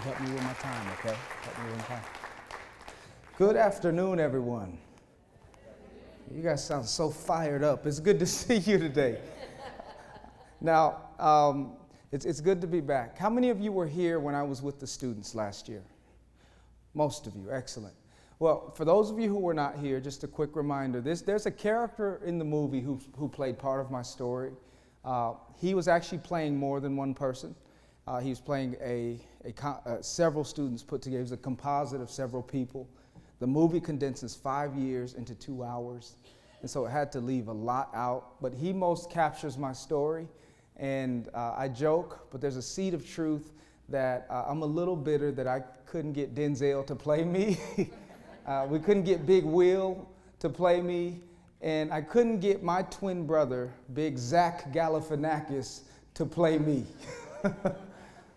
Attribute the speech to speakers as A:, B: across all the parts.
A: Help me with my time, okay? Help me with my time. Good afternoon, everyone. You guys sound so fired up. It's good to see you today. Now, it's good to be back. How many of you were here when I was with the students last year? Most of you, excellent. Well, for those of you who were not here, just a quick reminder, there's a character in the movie who played part of my story. He was actually playing more than one person. He was playing several students put together. It was a composite of several people. The movie condenses 5 years into 2 hours, and so it had to leave a lot out. But he most captures my story, and I joke, but there's a seed of truth that I'm a little bitter that I couldn't get Denzel to play me. We couldn't get Big Will to play me, and I couldn't get my twin brother, Big Zach Galifianakis, to play me.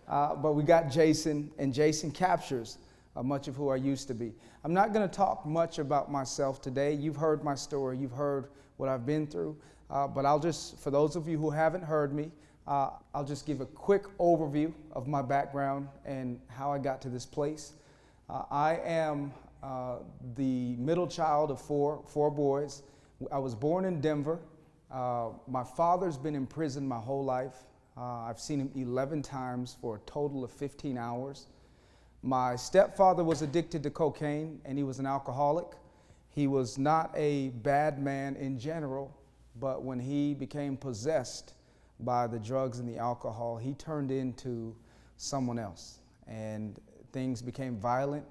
A: But we got Jason, and Jason captures much of who I used to be. I'm not going to talk much about myself today. You've heard my story. You've heard what I've been through. But I'll just, for those of you who haven't heard me, I'll just give a quick overview of my background and how I got to this place. I am the middle child of four boys. I was born in Denver. My father's been in prison my whole life. I've seen him 11 times for a total of 15 hours. My stepfather was addicted to cocaine, and he was an alcoholic. He was not a bad man in general, but when he became possessed by the drugs and the alcohol, he turned into someone else, and things became violent,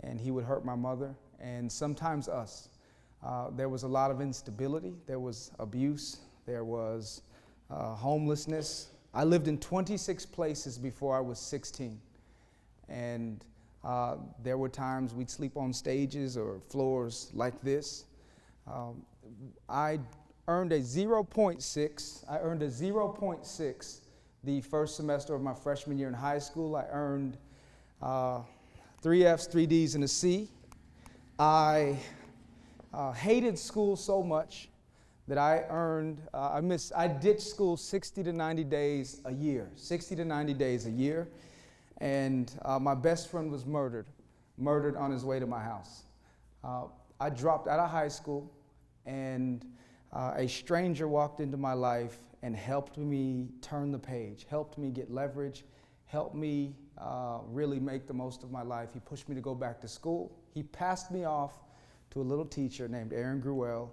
A: and he would hurt my mother and sometimes us. There was a lot of instability. There was abuse. There was homelessness. I lived in 26 places before I was 16. And there were times we'd sleep on stages or floors like this. I earned a 0.6. I earned a 0.6 the first semester of my freshman year in high school. I earned 3 F's, 3 D's, and a C. I hated school so much that I ditched school 60 to 90 days a year, 60 to 90 days a year. And my best friend was murdered on his way to my house. I dropped out of high school, and a stranger walked into my life and helped me turn the page, helped me get leverage, helped me really make the most of my life. He pushed me to go back to school. He passed me off to a little teacher named Erin Gruelle,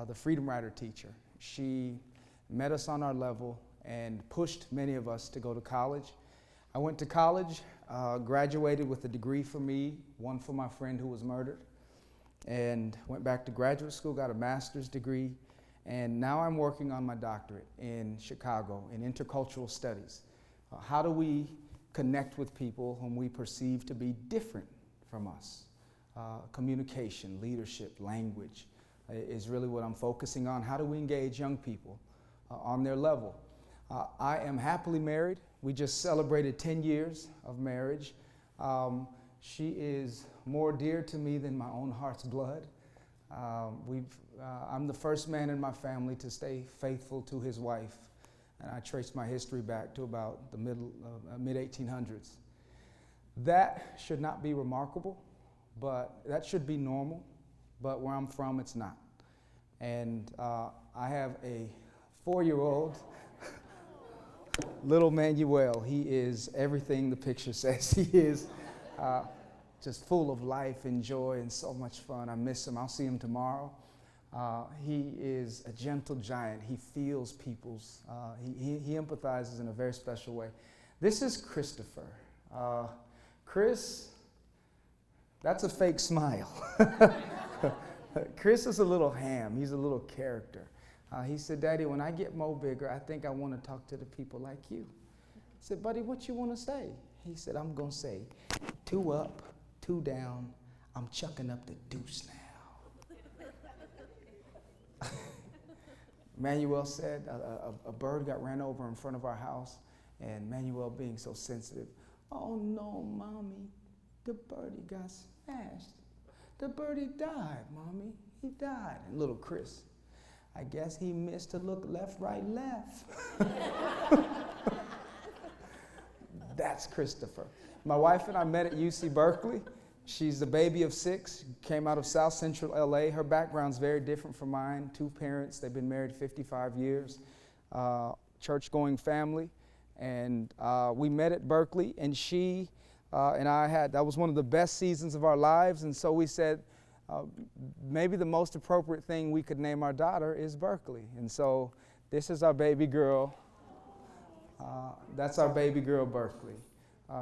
A: the Freedom Rider teacher. She met us on our level and pushed many of us to go to college. I went to college, graduated with a degree for me, one for my friend who was murdered, and went back to graduate school, got a master's degree, and now I'm working on my doctorate in Chicago in intercultural studies. How do we connect with people whom we perceive to be different from us? Communication, leadership, language is really what I'm focusing on. How do we engage young people on their level? I am happily married. We just celebrated 10 years of marriage. She is more dear to me than my own heart's blood. I'm the first man in my family to stay faithful to his wife, and I trace my history back to about the mid-1800s. That should not be remarkable, but that should be normal, but where I'm from, it's not. And I have a 4-year-old, little Manuel. He is everything the picture says he is, just full of life and joy and so much fun. I miss him. I'll see him tomorrow. He is a gentle giant. He feels people's, he empathizes in a very special way. This is Christopher. Chris, that's a fake smile. Chris is a little ham. He's a little character. He said, "Daddy, when I get more bigger, I think I want to talk to the people like you." I said, "Buddy, what you want to say?" He said, "I'm going to say, 2 up, 2 down, I'm chucking up the deuce now." Manuel said, a bird got ran over in front of our house, and Manuel, being so sensitive, "Oh no, Mommy, the birdie got smashed. The birdie died, Mommy, he died." And little Chris, "I guess he missed to look left, right, left." That's Christopher. My wife and I met at UC Berkeley. She's the baby of 6, came out of South Central LA. Her background's very different from mine. 2 parents, they've been married 55 years, church-going family. And we met at Berkeley, and she and I that was one of the best seasons of our lives. And so we said, maybe the most appropriate thing we could name our daughter is Berkeley. And so this is our baby girl. That's our baby girl, Berkeley.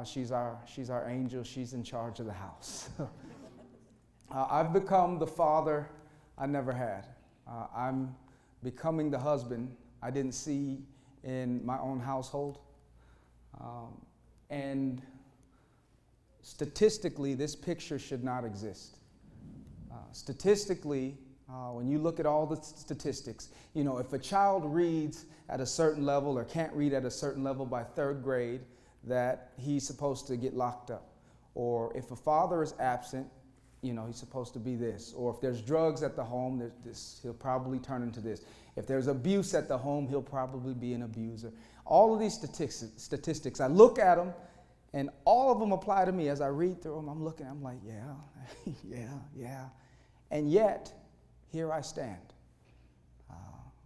A: She's our angel. She's in charge of the house. I've become the father I never had. I'm becoming the husband I didn't see in my own household. And statistically, this picture should not exist. Statistically, when you look at all the statistics, you know, if a child reads at a certain level or can't read at a certain level by 3rd grade, that he's supposed to get locked up. Or if a father is absent, you know, he's supposed to be this. Or if there's drugs at the home, he'll probably turn into this. If there's abuse at the home, he'll probably be an abuser. All of these statistics, I look at them, and all of them apply to me. As I read through them, I'm like, yeah, yeah. And yet, here I stand,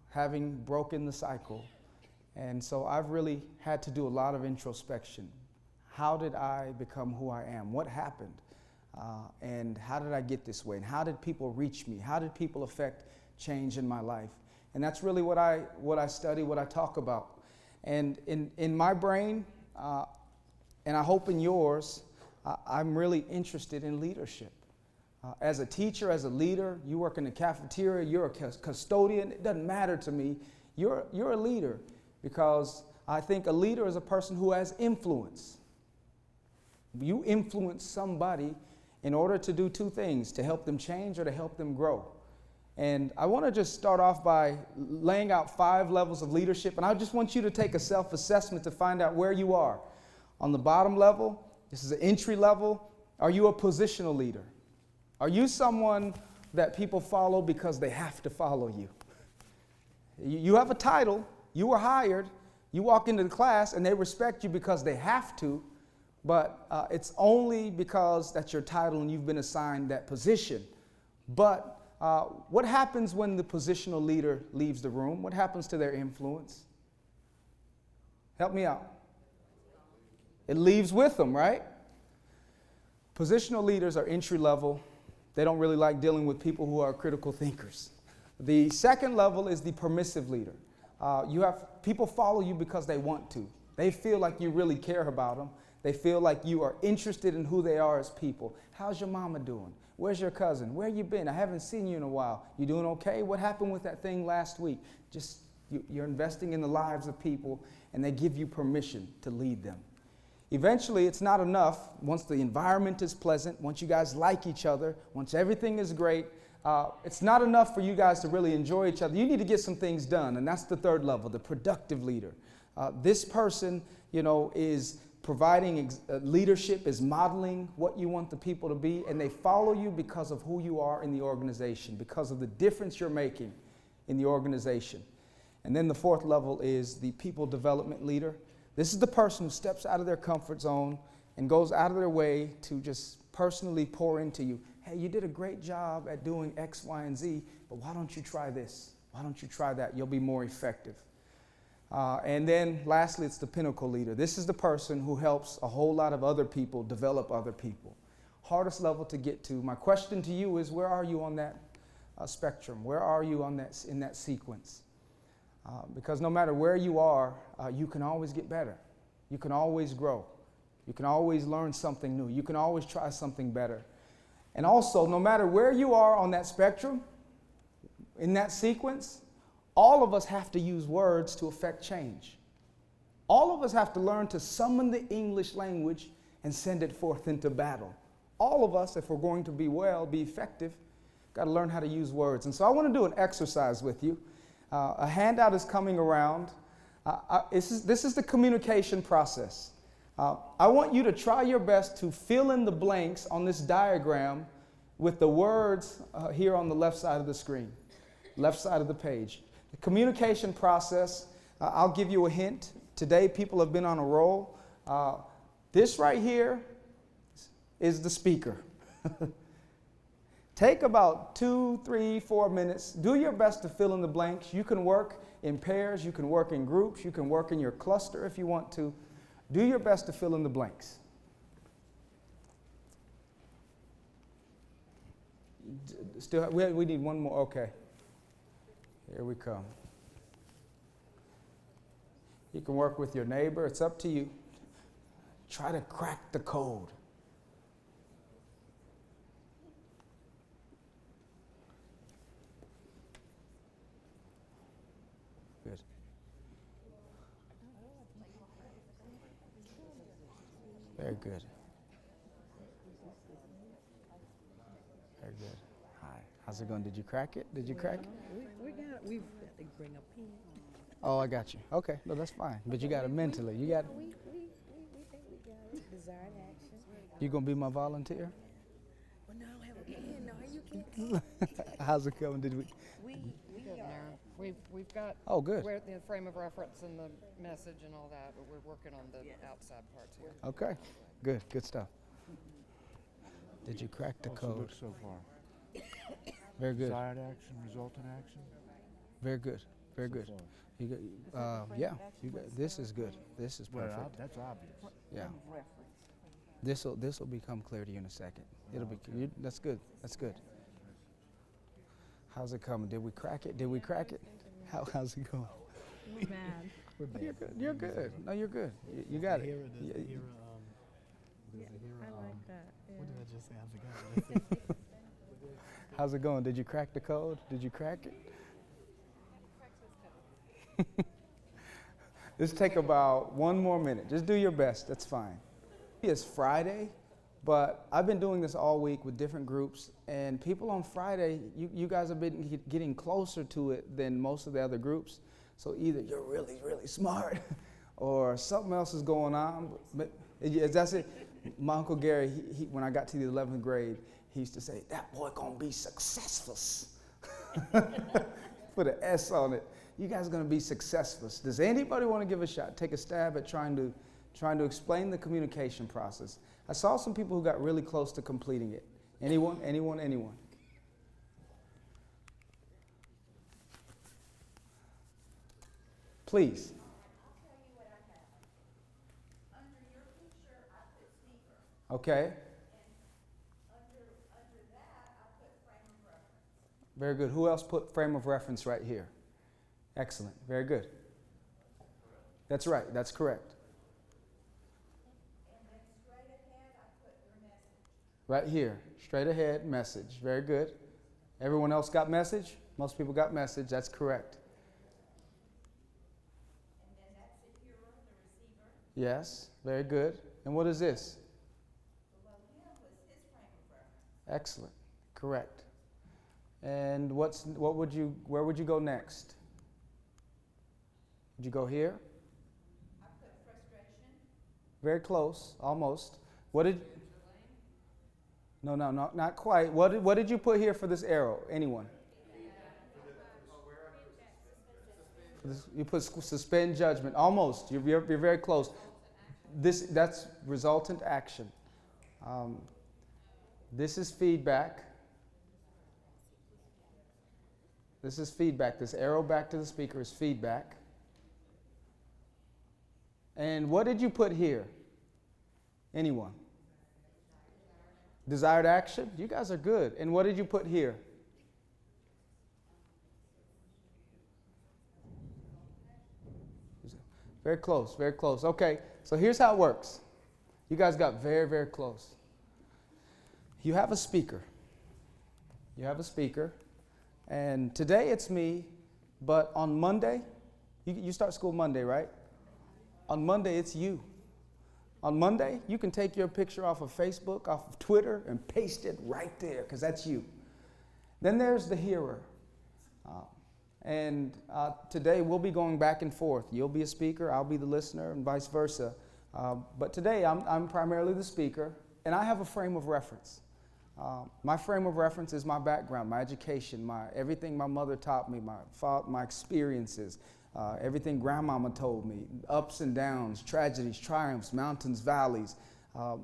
A: having broken the cycle. And so I've really had to do a lot of introspection. How did I become who I am? What happened? And how did I get this way? And how did people reach me? How did people affect change in my life? And that's really what I study, what I talk about. And in my brain, and I hope in yours, I'm really interested in leadership. As a teacher, as a leader, you work in the cafeteria, you're a custodian, it doesn't matter to me. You're a leader, because I think a leader is a person who has influence. You influence somebody in order to do 2 things, to help them change or to help them grow. And I want to just start off by laying out 5 levels of leadership, and I just want you to take a self-assessment to find out where you are. On the bottom level, this is an entry level. Are you a positional leader? Are you someone that people follow because they have to follow you? You have a title, you were hired, you walk into the class and they respect you because they have to, but it's only because that's your title and you've been assigned that position. But what happens when the positional leader leaves the room? What happens to their influence? Help me out. It leaves with them, right? Positional leaders are entry level. They don't really like dealing with people who are critical thinkers. The second level is the permissive leader. You have people follow you because they want to. They feel like you really care about them. They feel like you are interested in who they are as people. How's your mama doing? Where's your cousin? Where you been? I haven't seen you in a while. You doing okay? What happened with that thing last week? Just you're investing in the lives of people, and they give you permission to lead them. Eventually, it's not enough. Once the environment is pleasant, once you guys like each other, once everything is great, it's not enough for you guys to really enjoy each other. You need to get some things done, and that's the third level, the productive leader. This person, is providing leadership, is modeling what you want the people to be, and they follow you because of who you are in the organization, because of the difference you're making in the organization. And then the fourth level is the people development leader. This is the person who steps out of their comfort zone and goes out of their way to just personally pour into you. Hey, you did a great job at doing X, Y, and Z, but why don't you try this? Why don't you try that? You'll be more effective. And then lastly, it's the pinnacle leader. This is the person who helps a whole lot of other people develop other people. Hardest level to get to. My question to you is, where are you on that spectrum? Where are you on that in that sequence? Because no matter where you are, you can always get better. You can always grow. You can always learn something new. You can always try something better. And also, no matter where you are on that spectrum, in that sequence, all of us have to use words to affect change. All of us have to learn to summon the English language and send it forth into battle. All of us, if we're going to be effective, got to learn how to use words. And so I want to do an exercise with you. A handout is coming around. This is the communication process. I want you to try your best to fill in the blanks on this diagram with the words here on the left side of the screen, left side of the page. The communication process, I'll give you a hint. Today, people have been on a roll. This right here is the speaker. Take about 2, 3, 4 minutes. Do your best to fill in the blanks. You can work in pairs, you can work in groups, you can work in your cluster if you want to. Do your best to fill in the blanks. Still, we need one more. Okay. Here we come. You can work with your neighbor. It's up to you. Try to crack the code. Good. Very good. Very good. Hi. How's it going? Did you crack it? Did you crack it?
B: We've got to bring a pen.
A: Oh, I got you. Okay. No, that's fine. But you got it mentally. You got.
B: We think we got it. Desired action.
A: You gonna be my volunteer?
B: Well, no, I don't have a pen. No, you can't.
A: How's it coming? Did we?
C: Good now. We've got
A: Oh, good.
C: where the frame of reference and the message and all that, but we're working on the outside parts here.
A: Okay. Good. Good stuff. Did you crack the
D: So
A: code?
D: good so far.
A: Very good.
D: Desired action, resultant action.
A: Very good. Very good.
D: far.
A: You got, yeah. You got. This is good. This is
D: Well,
A: perfect.
D: that's obvious.
A: Yeah. This will become clear to you in a second. It'll be. That's good. That's good. How's it coming? Did we crack it? Did we crack it? How's it going?
B: We're bad.
A: You're good. You're good. No, you're good. You got it.
B: I like that.
E: What did I just say? I forgot.
A: How's it going? Did you crack the code? Did you crack it? Just take about 1 more minute. Just do your best. That's fine. It's Friday, but I've been doing this all week with different groups, and people on Friday, you guys have been getting closer to it than most of the other groups. So either you're really, really smart, or something else is going on. But that's it. My Uncle Gary, he, when I got to the 11th grade, he used to say, "That boy gonna be successful." Put an S on it. You guys are gonna be successful. Does anybody want to give a shot? Take a stab at trying to explain the communication process. I saw some people who got really close to completing it. Anyone? Anyone? Anyone? Please. Okay. Very good. Who else put frame of reference right here? Excellent. Very good. That's right. That's correct.
F: And then straight ahead, I put your message.
A: Right here. Straight ahead, message. Very good. Everyone else got message? Most people got message. That's correct.
F: And then that's the hearer, the receiver.
A: Yes. Very good. And what is this?
F: Well, him was his frame of reference.
A: Excellent. Correct. And where would you go next? Did you go here?
F: I put frustration.
A: Very close, almost. What did? No, not quite. What did you put here for this arrow? Anyone? You put suspend judgment. Almost. You're very close. That's resultant action. This is feedback. This is feedback. This arrow back to the speaker is feedback. And what did you put here? Anyone? Desired action? You guys are good. And what did you put here? Very close, very close. Okay, so here's how it works. You guys got very, very close. You have a speaker. You have a speaker. And today it's me, but on Monday, you start school Monday, right? On Monday, it's you. On Monday, you can take your picture off of Facebook, off of Twitter, and paste it right there, because that's you. Then there's the hearer. Today, we'll be going back and forth. You'll be a speaker, I'll be the listener, and vice versa. But today, I'm primarily the speaker, and I have a frame of reference. My frame of reference is my background, my education, everything my mother taught me, my experiences, everything grandmama told me, ups and downs, tragedies, triumphs, mountains, valleys.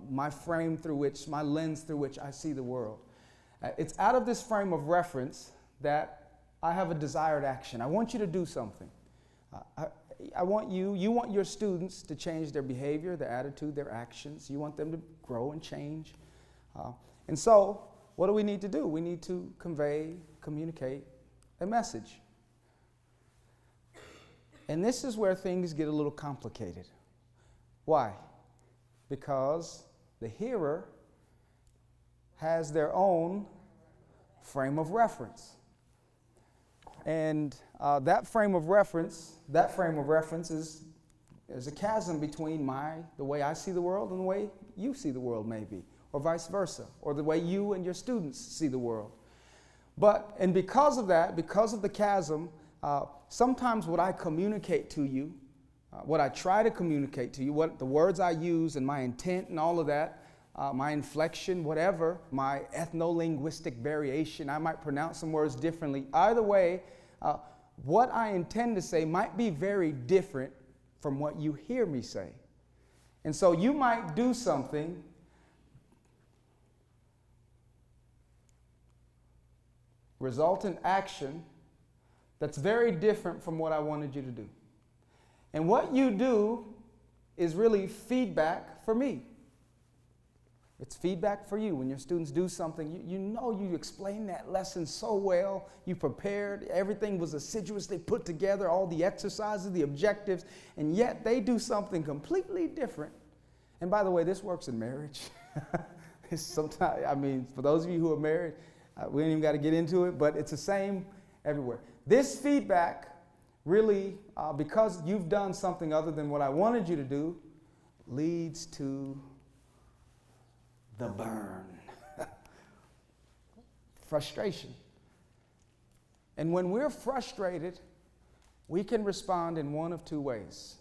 A: my frame through which, my lens through which I see the world. It's out of this frame of reference that I have a desired action. I want you to do something. I want you want your students to change their behavior, their attitude, their actions. You want them to grow and change. And so, what do we need to do? We need to convey, communicate a message. And this is where things get a little complicated. Why? Because the hearer has their own frame of reference. And that frame of reference is there's a chasm between the way I see the world and the way you see the world, maybe, or vice versa, or the way you and your students see the world. And because of that, because of the chasm, sometimes what I communicate to you, what I try to communicate to you, what the words I use and my intent and all of that, my inflection, whatever, my ethno-linguistic variation, I might pronounce some words differently. Either way, what I intend to say might be very different from what you hear me say. And so you might do something resultant action that's very different from what I wanted you to do. And what you do is really feedback for me. It's feedback for you. When your students do something, you know you explained that lesson so well, you prepared, everything was assiduously put together, all the exercises, the objectives, and yet they do something completely different. And by the way, this works in marriage. Sometimes, I mean, for those of you who are married, we ain't even got to get into it, but it's the same everywhere. This feedback really, because you've done something other than what I wanted you to do, leads to the burn. Frustration. And when we're frustrated, we can respond in one of two ways.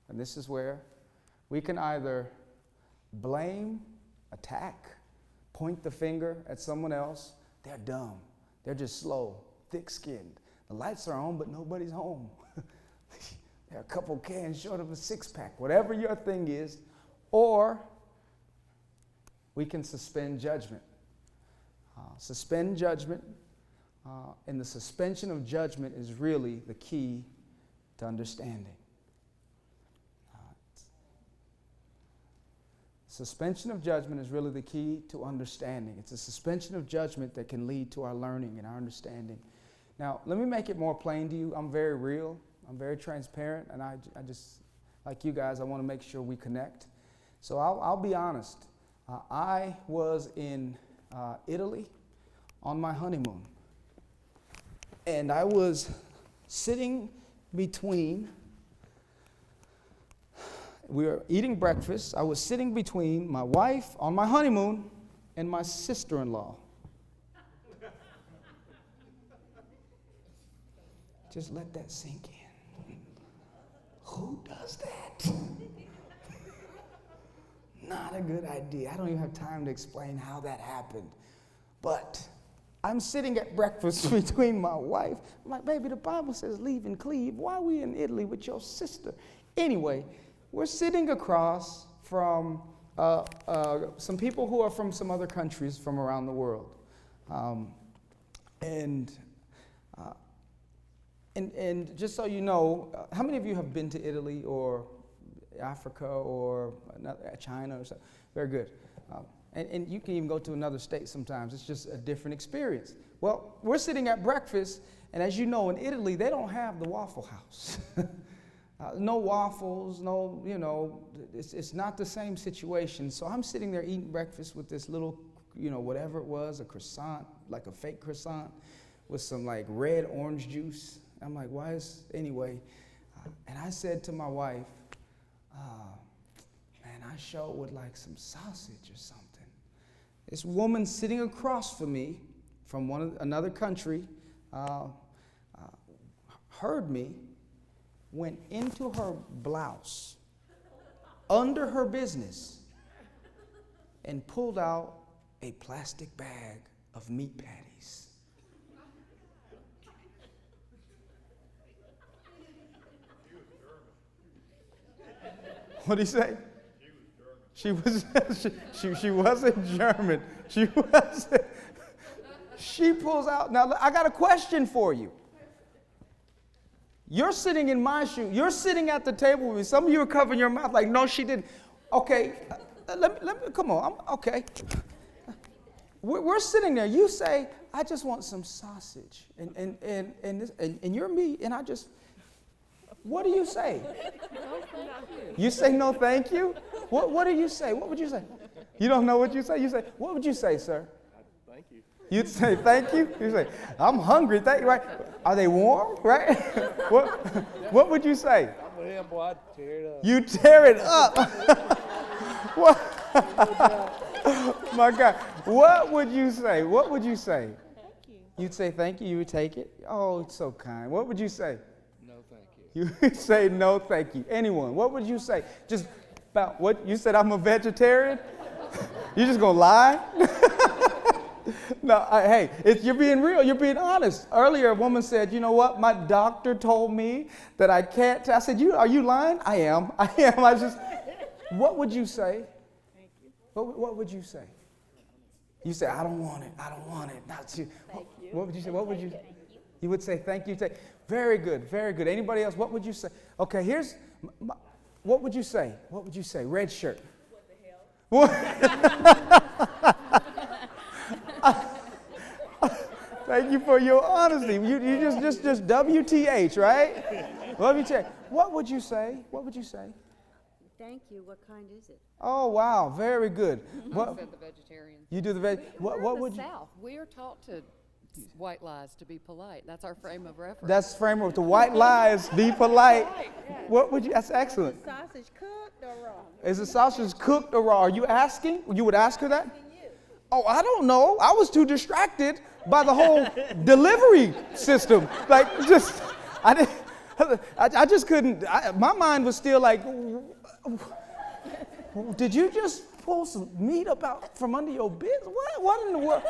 A: And this is where we can either blame, attack, point the finger at someone else. They're dumb. They're just slow, thick-skinned. The lights are on, but nobody's home. They're a couple cans short of a six-pack, whatever your thing is. Or we can suspend judgment. Suspend judgment, and the suspension of judgment is really the key to understanding. Suspension of judgment is really the key to understanding. It's a suspension of judgment that can lead to our learning and our understanding. Now, let me make it more plain to you. I'm very real. I'm very transparent, and I just, like you guys, I want to make sure we connect. So I'll be honest. I was in Italy on my honeymoon, and I was sitting between, we were eating breakfast. I was sitting between my wife on my honeymoon and my sister-in-law. Just let that sink in. Who does that? Not a good idea. I don't even have time to explain how that happened. But I'm sitting at breakfast between my wife. I'm like, baby, the Bible says leave and cleave. Why are we in Italy with your sister? Anyway, we're sitting across from some people who are from some other countries from around the world. And just so you know, how many of you have been to Italy or Africa or China or something? Very good. And you can even go to another state sometimes. It's just a different experience. Well, we're sitting at breakfast, and as you know, in Italy, they don't have the Waffle House. No waffles, no, it's not the same situation. So I'm sitting there eating breakfast with this little, whatever it was, a croissant, like a fake croissant, with some like red orange juice. I'm like, anyway. And I said to my wife, man, I sure would like some sausage or something. This woman sitting across from me from another country heard me, went into her blouse, under her business, and pulled out a plastic bag of meat patties. What did he say? She was she wasn't German. She wasn't. She pulls out. Now I got a question for you. You're sitting in my shoe. You're sitting at the table with me. Some of you are covering your mouth like, no, she didn't. Okay, let me come on. Okay. We're sitting there. You say, I just want some sausage, and you're me, and I just. What do you say? You say no, thank you. What do you say? What would you say? You don't know what you say. You say, what would you say, sir?
G: Thank you.
A: You'd say thank you. You say, I'm hungry. Thank you. Right? Are they warm? Right? What would you say?
G: I'm with him, boy. I'd tear it up.
A: You tear it up. What? My God. What would you say? What would you say?
F: Thank you.
A: You'd say thank you. You would take it. Oh, it's so kind. What would you say?
G: No, thank you.
A: You would say no, thank you. Anyone? What would you say? Just about what you said. I'm a vegetarian. You just gonna lie? No. Hey, you're being real. You're being honest. Earlier, a woman said, "You know what? My doctor told me that I can't." I said, "Are you lying?" I am. I just. What would you say?
F: Thank you.
A: What would you say? You say, "I don't want it. I don't want it." Not you.
F: Thank you.
A: What would you say? What would you? You would say, "Thank you." Very good. Very good. Anybody else? What would you say? Okay. Here's. What would you say? What would you say? Red shirt.
F: What the hell?
A: Thank you for your honesty. You just WTH, right? WTH. What would you say? What would you say?
F: Thank you. What kind is it?
A: Oh, wow. Very good.
C: I said the vegetarian.
A: You do the veg.
C: We're
A: What
C: in
A: would
C: the
A: you?
C: South. We are taught to white lies to be polite. That's our frame of reference.
A: That's framework. The white lies. Be polite. What would you? That's excellent.
F: Is the sausage cooked or raw?
A: Is the sausage cooked or raw? Are you asking? You would ask her that? Oh, I don't know. I was too distracted by the whole delivery system. Like, I just couldn't. My mind was still like, did you just pull some meat from under your business? What in the world?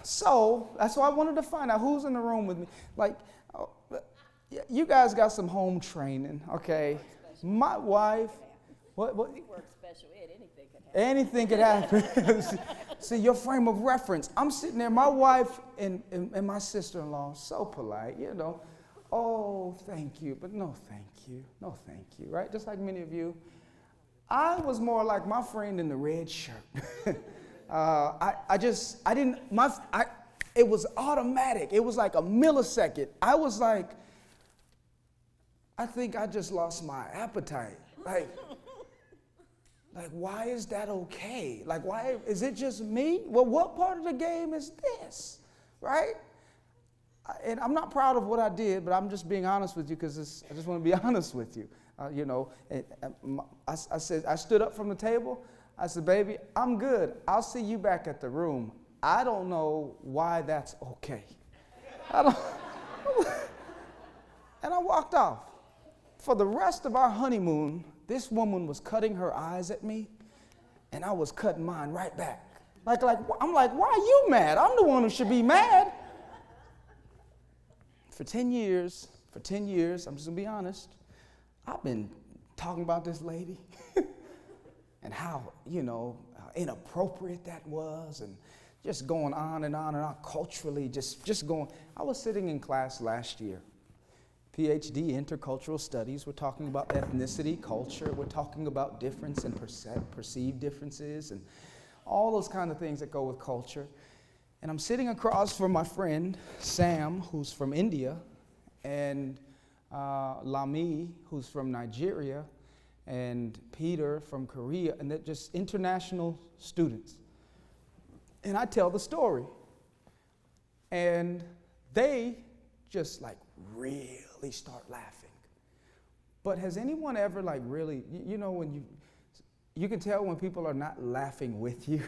A: So that's why I wanted to find out who's in the room with me. Like, you guys got some home training, okay? My wife, what?
F: We work special ed.
A: Anything
F: Anything could happen.
A: could happen. See, your frame of reference. I'm sitting there, my wife and my sister-in-law, so polite, you know. Oh, thank you, but no thank you, no thank you, right? Just like many of you. I was more like my friend in the red shirt. It was automatic. It was like a millisecond. I was like, I think I just lost my appetite. Like, why is that okay? Like, why, is it just me? Well, what part of the game is this, right? And I'm not proud of what I did, but I'm just being honest with you because I just want to be honest with you. You know, I said, I stood up from the table. I said, baby, I'm good. I'll see you back at the room. I don't know why that's okay. And I walked off. For the rest of our honeymoon, this woman was cutting her eyes at me, and I was cutting mine right back. I'm like, why are you mad? I'm the one who should be mad. For 10 years, I'm just gonna be honest, I've been talking about this lady and how, how inappropriate that was, and just going on and on and on, culturally, just going. I was sitting in class last year, PhD, intercultural studies. We're talking about ethnicity, culture. We're talking about difference and perceived differences and all those kind of things that go with culture. And I'm sitting across from my friend, Sam, who's from India, and Lami, who's from Nigeria, and Peter from Korea, and they're just international students. And I tell the story. And they just like really start laughing. But has anyone ever like really, when you can tell when people are not laughing with you.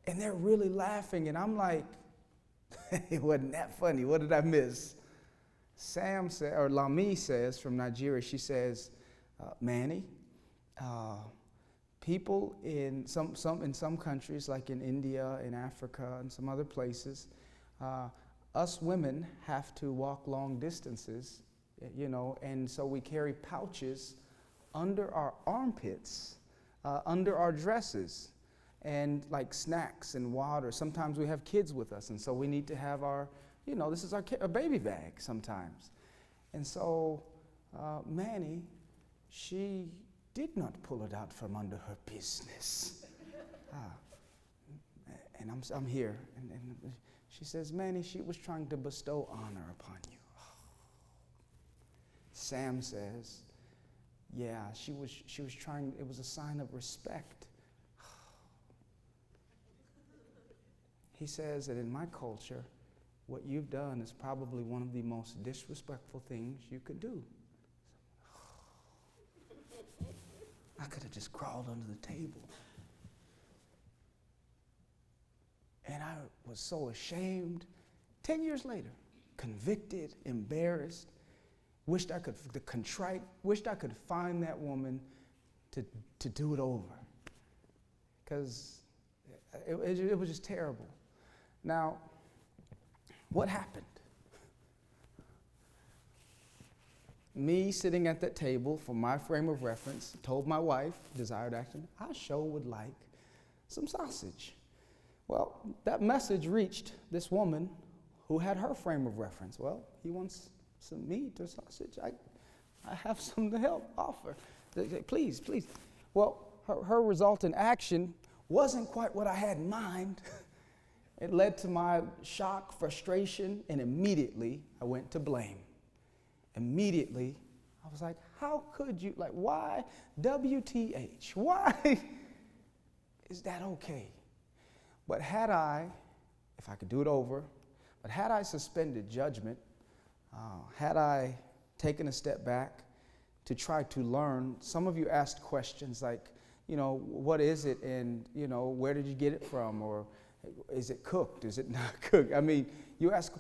A: And they're really laughing, and I'm like, it wasn't that funny. What did I miss? Sam said, or Lami says from Nigeria, she says, Manny, people in some countries, like in India, in Africa, and some other places, us women have to walk long distances, and so we carry pouches under our armpits, under our dresses, and like snacks and water. Sometimes we have kids with us, and so we need to have our, this is our baby bag sometimes. And so Manny, she did not pull it out from under her business. And I'm here, and she says, Manny, she was trying to bestow honor upon you. Sam says, yeah, she was trying, it was a sign of respect. He says that in my culture, what you've done is probably one of the most disrespectful things you could do. I could have just crawled under the table. And I was so ashamed. 10 years later, convicted, embarrassed, wished I could find that woman to do it over. Because it was just terrible. Now, what happened? Me sitting at that table for my frame of reference, told my wife, desired action, I sure would like some sausage. Well, that message reached this woman who had her frame of reference. Well, he wants some meat or sausage. I have some to help offer. Please, please. Well, her resultant action wasn't quite what I had in mind. It led to my shock, frustration, and immediately I went to blame. Immediately, I was like, how could you, why, WTH, why is that okay? But had I, if I could do it over, but had I suspended judgment, had I taken a step back to try to learn, some of you asked questions like, what is it, and, where did you get it from, or is it cooked, is it not cooked? I mean, you ask,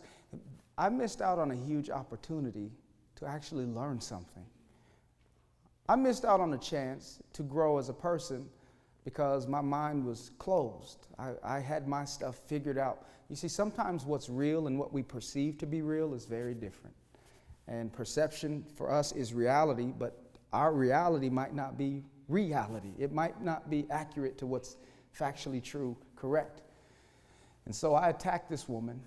A: I missed out on a huge opportunity to actually learn something. I missed out on a chance to grow as a person because my mind was closed. I had my stuff figured out. You see, sometimes what's real and what we perceive to be real is very different. And perception for us is reality, but our reality might not be reality. It might not be accurate to what's factually true, correct. And so I attacked this woman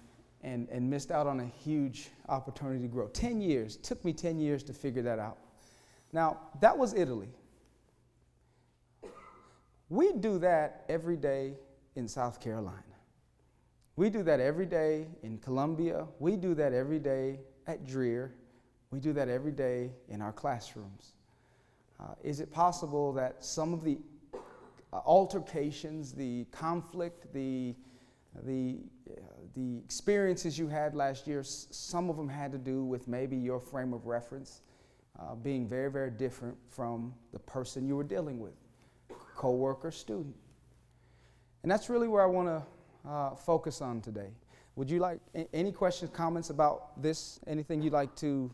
A: and missed out on a huge opportunity to grow. 10 years, took me 10 years to figure that out. Now, that was Italy. We do that every day in South Carolina. We do that every day in Columbia. We do that every day at Dreer. We do that every day in our classrooms. Is it possible that some of the altercations, the conflict, the experiences you had last year, some of them had to do with maybe your frame of reference being very, very different from the person you were dealing with, coworker, student. And that's really where I want to focus on today. Would you like any questions, comments about this? Anything you'd like to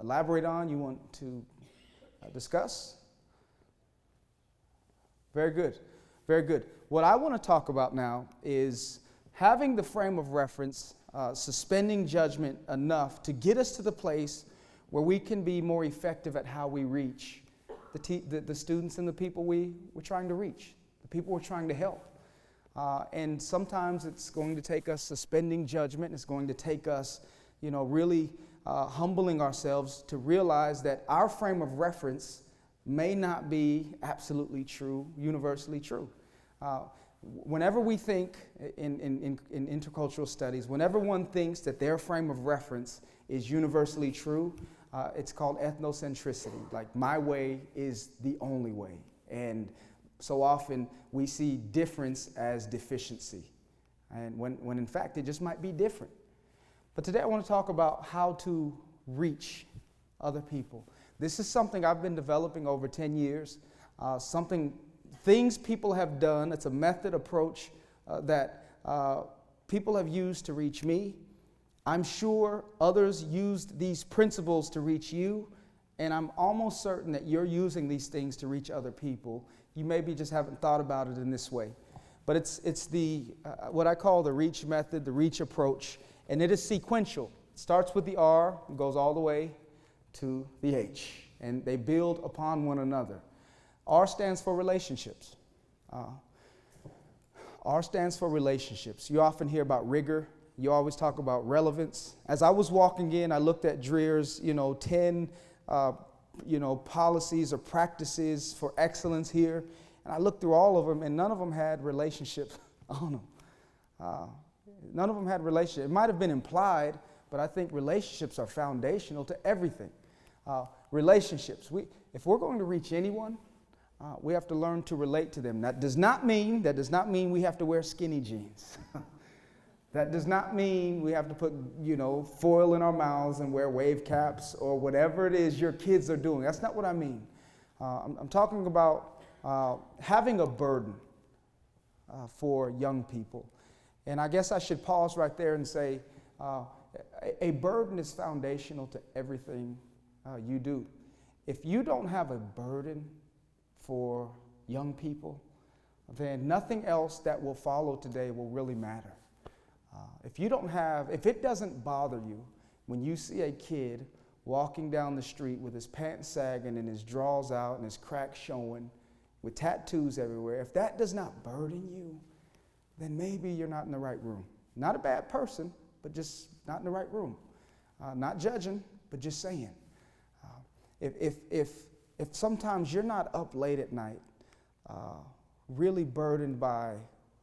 A: elaborate on, you want to discuss? Very good, very good. What I want to talk about now is having the frame of reference, suspending judgment enough to get us to the place where we can be more effective at how we reach the students and the people we're trying to reach, the people we're trying to help. And sometimes it's going to take us suspending judgment. It's going to take us, really humbling ourselves to realize that our frame of reference may not be absolutely true, universally true. Whenever we think in intercultural studies, whenever one thinks that their frame of reference is universally true, it's called ethnocentricity. Like, my way is the only way. And so often we see difference as deficiency, and when in fact it just might be different. But today I want to talk about how to reach other people. This is something I've been developing over 10 years, things people have done. It's a method approach that people have used to reach me. I'm sure others used these principles to reach you, and I'm almost certain that you're using these things to reach other people. You maybe just haven't thought about it in this way. But it's the what I call the reach method, the reach approach, and it is sequential. It starts with the R and goes all the way to the H. and they build upon one another. R stands for relationships. R stands for relationships. You often hear about rigor. You always talk about relevance. As I was walking in, I looked at Dreer's, 10, policies or practices for excellence here. And I looked through all of them, and none of them had relationships on them. None of them had relationships. It might have been implied, but I think relationships are foundational to everything. Relationships. If we're going to reach anyone, we have to learn to relate to them. That does not mean we have to wear skinny jeans. That does not mean we have to put, foil in our mouths and wear wave caps or whatever it is your kids are doing. That's not what I mean. I'm talking about having a burden for young people. And I guess I should pause right there and say a burden is foundational to everything you do. If you don't have a burden for young people, then nothing else that will follow today will really matter. If it doesn't bother you when you see a kid walking down the street with his pants sagging and his drawers out and his cracks showing with tattoos everywhere, if that does not burden you, then maybe you're not in the right room. Not a bad person, but just not in the right room. Not judging, but just saying. If sometimes you're not up late at night, really burdened by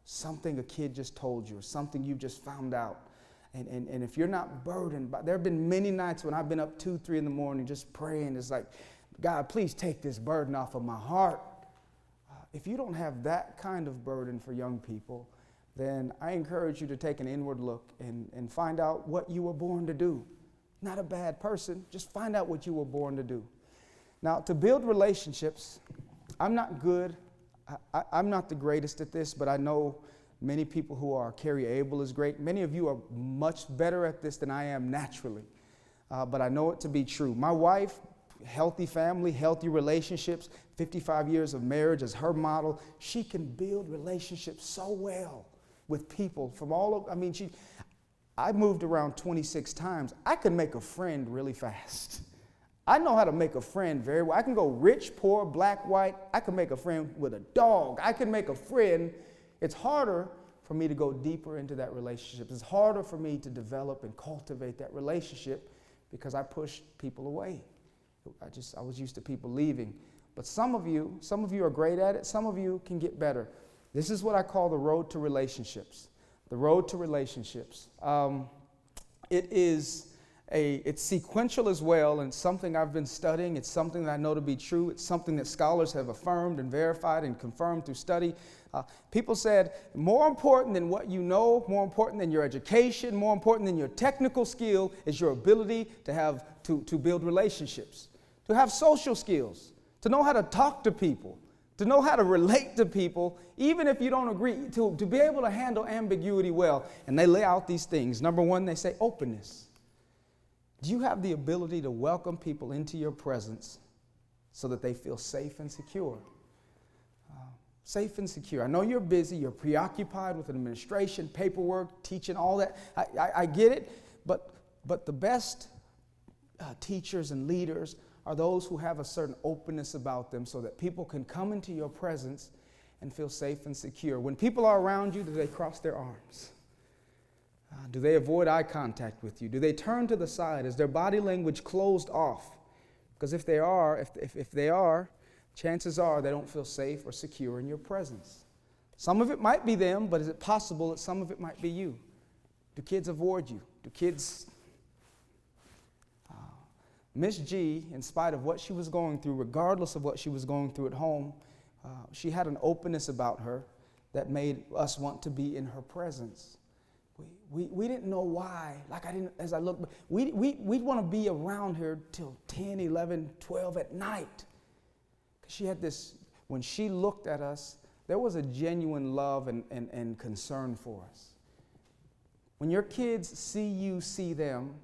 A: something a kid just told you or something you just found out, and if you're not burdened by, there have been many nights when I've been up 2, 3 in the morning just praying. It's like, God, please take this burden off of my heart. If you don't have that kind of burden for young people, then I encourage you to take an inward look and find out what you were born to do. Not a bad person, just find out what you were born to do. Now, to build relationships, I'm not good. I'm not the greatest at this, but I know many people who are. Carrie Abel is great. Many of you are much better at this than I am naturally, but I know it to be true. My wife, healthy family, healthy relationships, 55 years of marriage as her model. She can build relationships so well with people from all over. I moved around 26 times. I can make a friend really fast. I know how to make a friend very well. I can go rich, poor, black, white. I can make a friend with a dog. I can make a friend. It's harder for me to go deeper into that relationship. It's harder for me to develop and cultivate that relationship because I push people away. I was used to people leaving. But some of you are great at it. Some of you can get better. This is what I call the road to relationships. The road to relationships. It's sequential as well, and something I've been studying. It's something that I know to be true. It's something that scholars have affirmed and verified and confirmed through study. People said, more important than what you know, more important than your education, more important than your technical skill is your ability to build relationships, to have social skills, to know how to talk to people, to know how to relate to people, even if you don't agree, to be able to handle ambiguity well. And they lay out these things. Number one, they say openness. Do you have the ability to welcome people into your presence so that they feel safe and secure? Safe and secure. I know you're busy, you're preoccupied with administration, paperwork, teaching, all that. I get it, but the best teachers and leaders are those who have a certain openness about them so that people can come into your presence and feel safe and secure. When people are around you, do they cross their arms? Do they avoid eye contact with you? Do they turn to the side? Is their body language closed off? Because if they are, chances are they don't feel safe or secure in your presence. Some of it might be them, but is it possible that some of it might be you? Do kids avoid you? Do kids... Miss G, in spite of what she was going through, regardless of what she was going through at home, she had an openness about her that made us want to be in her presence. We didn't know why. We'd want to be around her till 10, 11, 12 at night. Because she had this, when she looked at us, there was a genuine love and concern for us. When your kids see you see them,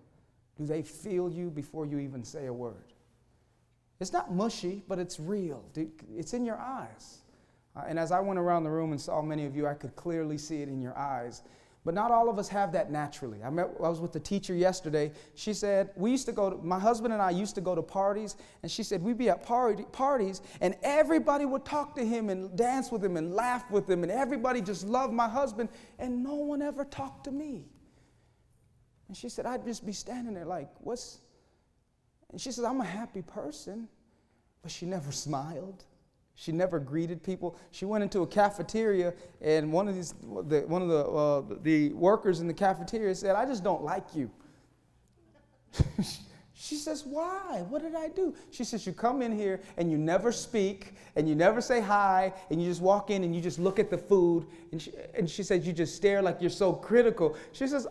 A: do they feel you before you even say a word? It's not mushy, but it's real. It's in your eyes. And as I went around the room and saw many of you, I could clearly see it in your eyes. But not all of us have that naturally. I was with the teacher yesterday. She said, my husband and I used to go to parties, and she said we'd be at parties, and everybody would talk to him and dance with him and laugh with him, and everybody just loved my husband, and no one ever talked to me. And she said, I'd just be standing there like, and she said, I'm a happy person, but she never smiled. She never greeted people. She went into a cafeteria, and one of the workers in the cafeteria said, I just don't like you. She says, why? What did I do? She says, you come in here and you never speak and you never say hi, and you just walk in and you just look at the food, and she said, you just stare like you're so critical. She says,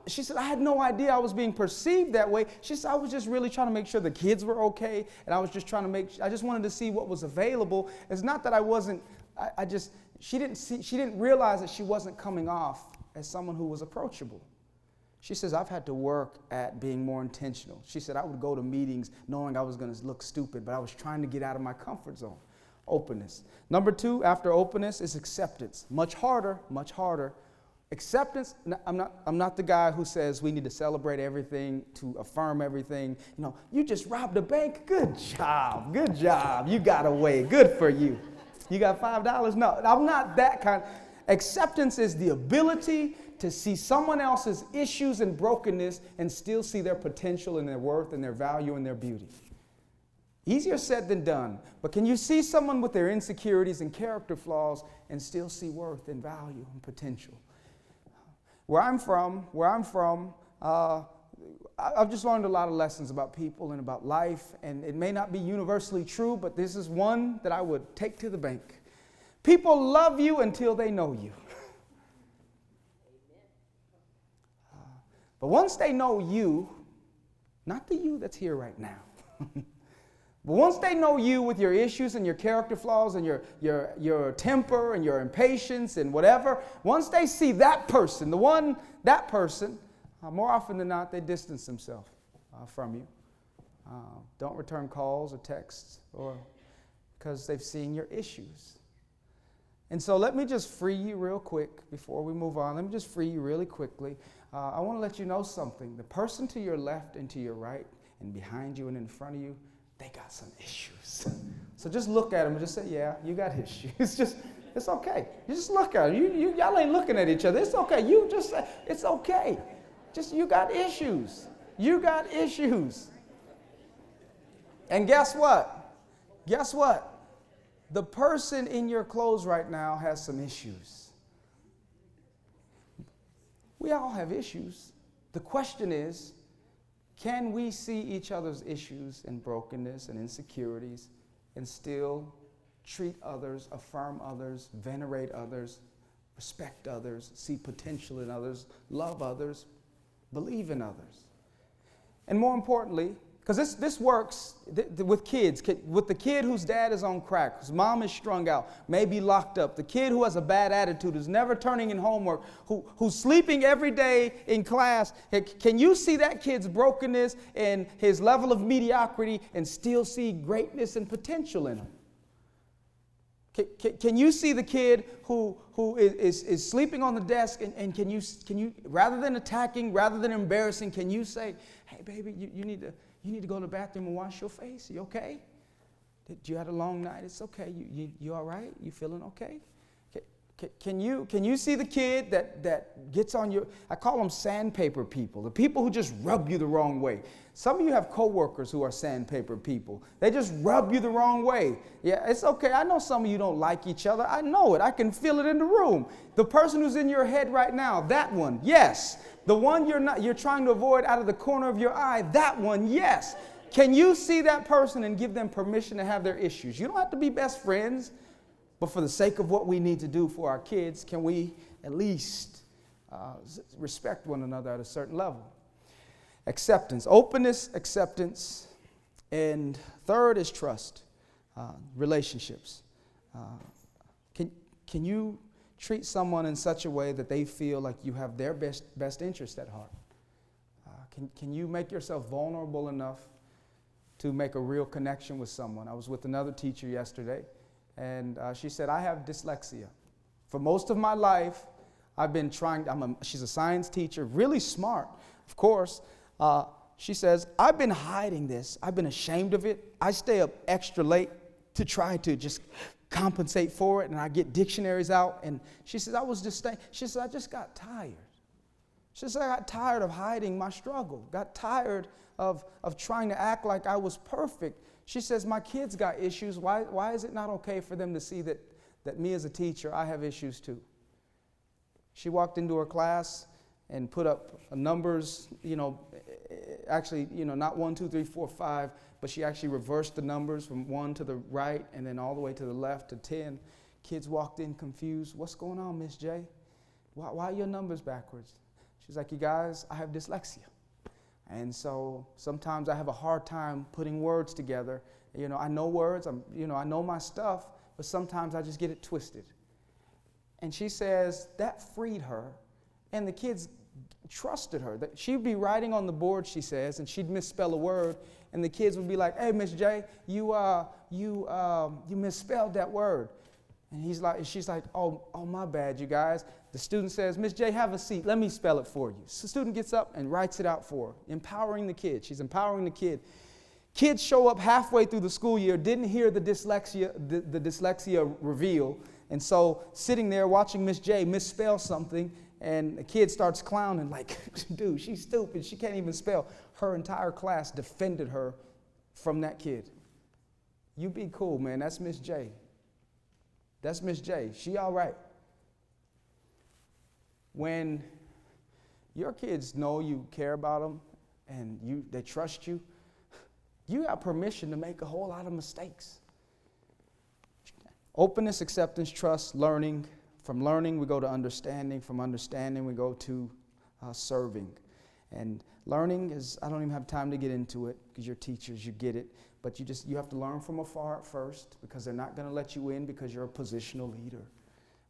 A: she said, I had no idea I was being perceived that way. She said, I was just really trying to make sure the kids were okay, and I was just I just wanted to see what was available. It's not that I wasn't, she didn't realize that she wasn't coming off as someone who was approachable. She says, I've had to work at being more intentional. She said, I would go to meetings knowing I was going to look stupid, but I was trying to get out of my comfort zone. Openness. Number 2, after openness, is acceptance. Much harder, much harder. Acceptance, I'm not the guy who says we need to celebrate everything, to affirm everything. You know, you just robbed a bank. Good job. You got away. Good for you. You got $5? No, I'm not that kind. Acceptance is the ability to see someone else's issues and brokenness and still see their potential and their worth and their value and their beauty. Easier said than done, but can you see someone with their insecurities and character flaws and still see worth and value and potential? Where I'm from, I've just learned a lot of lessons about people and about life, and it may not be universally true, but this is one that I would take to the bank. People love you until they know you. But once they know you, not the you that's here right now, but once they know you with your issues and your character flaws and your temper and your impatience and whatever, once they see that person, more often than not, they distance themselves from you. Don't return calls or texts, or because they've seen your issues. And so let me just free you real quick before we move on. Let me just free you really quickly. I want to let you know something. The person to your left and to your right and behind you and in front of you, they got some issues. So just look at them and just say, yeah, you got issues. It's okay. You just look at them. Y'all ain't looking at each other. It's okay. You just say, it's okay. You got issues. You got issues. And guess what? The person in your clothes right now has some issues. We all have issues. The question is, can we see each other's issues and brokenness and insecurities and still treat others, affirm others, venerate others, respect others, see potential in others, love others, believe in others? And more importantly, because this works with kids, with the kid whose dad is on crack, whose mom is strung out, maybe locked up, the kid who has a bad attitude, who's never turning in homework, who's sleeping every day in class. Can you see that kid's brokenness and his level of mediocrity and still see greatness and potential in him? Can you see the kid who is sleeping on the desk, and can you, rather than attacking, rather than embarrassing, can you say, hey baby, you need to go to the bathroom and wash your face. You okay? Did you had a long night? It's okay. You all right? You feeling okay? Can you see the kid that gets on your, I call them sandpaper people, the people who just rub you the wrong way. Some of you have coworkers who are sandpaper people. They just rub you the wrong way. Yeah, it's okay. I know some of you don't like each other. I know it. I can feel it in the room. The person who's in your head right now, that one, yes. The one you're trying to avoid out of the corner of your eye, that one, yes. Can you see that person and give them permission to have their issues? You don't have to be best friends, but for the sake of what we need to do for our kids, can we at least respect one another at a certain level? Acceptance, openness, acceptance, and third is trust, relationships. Can you treat someone in such a way that they feel like you have their best interest at heart? Can you make yourself vulnerable enough to make a real connection with someone? I was with another teacher yesterday, and she said, I have dyslexia. For most of my life, I've been trying, she's a science teacher, really smart, of course. She says, I've been hiding this. I've been ashamed of it. I stay up extra late to try to just compensate for it, and I get dictionaries out. And she says, she says, I just got tired. She says, I got tired of hiding my struggle, got tired of trying to act like I was perfect. She says, my kids got issues. Why is it not okay for them to see that me as a teacher, I have issues too? She walked into her class and put up numbers, actually, not 1, 2, 3, 4, 5, but she actually reversed the numbers from 1 to the right and then all the way to the left to 10. Kids walked in confused. What's going on, Miss J? Why are your numbers backwards? She's like, you guys, I have dyslexia. And so sometimes I have a hard time putting words together. I know words, I know my stuff, but sometimes I just get it twisted. And she says that freed her, and the kids trusted her. That she'd be writing on the board, she says, and she'd misspell a word, and the kids would be like, hey, Miss J, you misspelled that word. And she's like, oh, my bad, you guys. The student says, Miss J, have a seat. Let me spell it for you. So the student gets up and writes it out for her, empowering the kid. She's empowering the kid. Kids show up halfway through the school year, didn't hear the dyslexia reveal, and so sitting there watching Miss J misspell something, and the kid starts clowning like, dude, she's stupid. She can't even spell. Her entire class defended her from that kid. You be cool, man. That's Miss J. That's Miss J. She all right. When your kids know you care about them and they trust you, you got permission to make a whole lot of mistakes. Openness, acceptance, trust, learning. From learning, we go to understanding. From understanding, we go to serving. And learning is, I don't even have time to get into it because you're teachers, you get it. But you have to learn from afar at first because they're not going to let you in because you're a positional leader.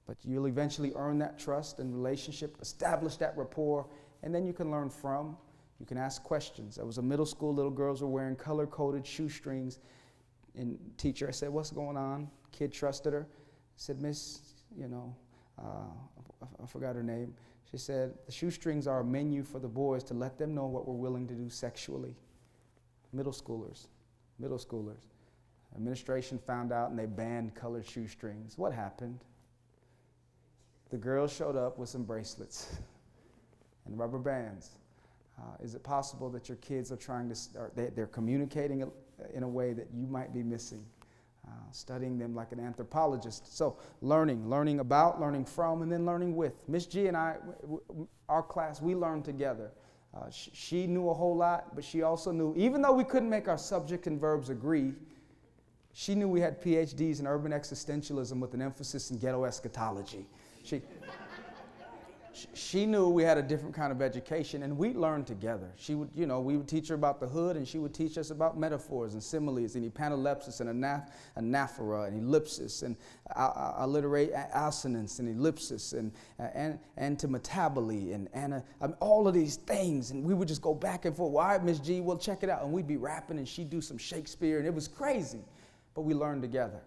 A: But you'll eventually earn that trust and relationship, establish that rapport, and then you can learn from. You can ask questions. I was a middle school, little girls were wearing color-coded shoestrings. And teacher, I said, what's going on? Kid trusted her. Said, Miss, I forgot her name. She said, the shoestrings are a menu for the boys to let them know what we're willing to do sexually. Middle schoolers. Administration found out and they banned colored shoestrings. What happened? The girls showed up with some bracelets and rubber bands. Is it possible that your kids are they're communicating in a way that you might be missing? Studying them like an anthropologist. So learning about, learning from, and then learning with. Miss G and I, our class, we learned together. She knew a whole lot, but she also knew, even though we couldn't make our subject and verbs agree, she knew we had PhDs in urban existentialism with an emphasis in ghetto eschatology. She knew we had a different kind of education, and we learned together. She would, we would teach her about the hood, and she would teach us about metaphors and similes and epilepsis and anaphora and ellipsis and alliterate assonance and ellipsis and antimetaboly and all of these things. And we would just go back and forth. Well, all right, Miss G, well, check it out. And we'd be rapping, and she'd do some Shakespeare, and it was crazy. But we learned together.